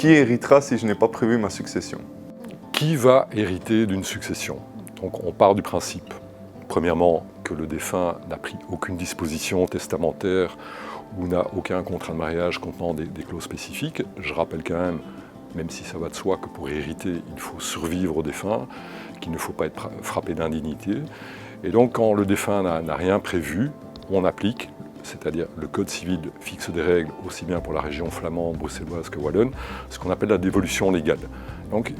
Qui héritera si je n'ai pas prévu ma succession? Qui va hériter d'une succession? Donc on part du principe, premièrement, que le défunt n'a pris aucune disposition testamentaire ou n'a aucun contrat de mariage contenant des clauses spécifiques. Je rappelle quand même si ça va de soi, que pour hériter, il faut survivre au défunt, qu'il ne faut pas être frappé d'indignité. Et donc quand le défunt n'a rien prévu, on applique, c'est-à-dire le Code civil fixe des règles aussi bien pour la région flamande, bruxelloise que wallonne, ce qu'on appelle la dévolution légale. Donc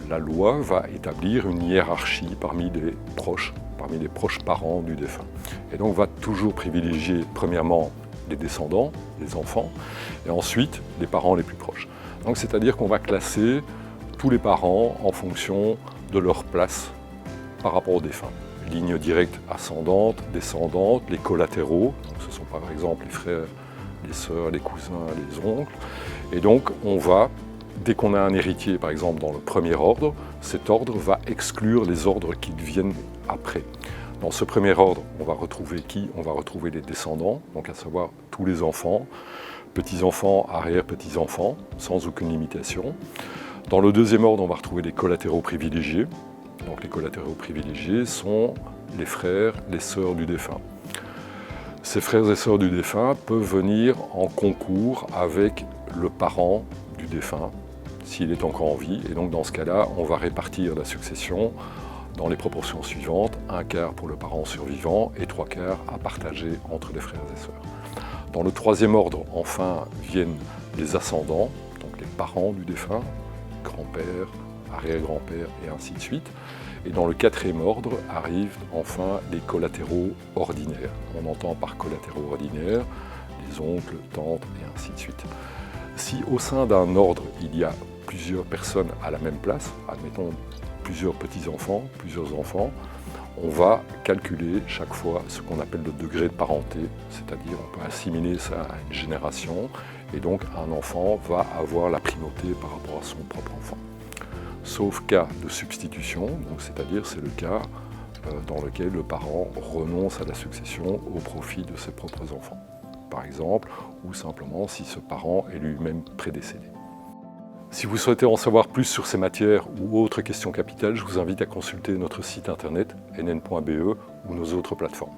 la loi va établir une hiérarchie parmi les proches parents du défunt. Et donc va toujours privilégier premièrement les descendants, les enfants, et ensuite les parents les plus proches. Donc c'est-à-dire qu'on va classer tous les parents en fonction de leur place par rapport au défunt. Ligne directe ascendante, descendante, les collatéraux, donc ce sont par exemple les frères, les sœurs, les cousins, les oncles. Et donc on va, dès qu'on a un héritier par exemple dans le premier ordre, cet ordre va exclure les ordres qui viennent après. Dans ce premier ordre, on va retrouver qui? On va retrouver les descendants, donc à savoir tous les enfants, petits-enfants, arrière-petits-enfants, sans aucune limitation. Dans le deuxième ordre, on va retrouver les collatéraux privilégiés. Donc les collatéraux privilégiés sont les frères, les sœurs du défunt. Ces frères et sœurs du défunt peuvent venir en concours avec le parent du défunt, s'il est encore en vie. Et donc dans ce cas-là, on va répartir la succession dans les proportions suivantes, 1/4 pour le parent survivant et 3/4 à partager entre les frères et sœurs. Dans le troisième ordre, enfin, viennent les ascendants, donc les parents du défunt, grand-père, arrière-grand-père et ainsi de suite. Et dans le quatrième ordre arrivent enfin les collatéraux ordinaires. On entend par collatéraux ordinaires les oncles, tantes et ainsi de suite. Si au sein d'un ordre il y a plusieurs personnes à la même place, admettons plusieurs petits-enfants, plusieurs enfants, on va calculer chaque fois ce qu'on appelle le degré de parenté, c'est-à-dire on peut assimiler ça à une génération, et donc un enfant va avoir la primauté par rapport à son propre enfant. Sauf cas de substitution, donc c'est-à-dire c'est le cas dans lequel le parent renonce à la succession au profit de ses propres enfants, par exemple, ou simplement si ce parent est lui-même prédécédé. Si vous souhaitez en savoir plus sur ces matières ou autres questions capitales, je vous invite à consulter notre site internet nn.be ou nos autres plateformes.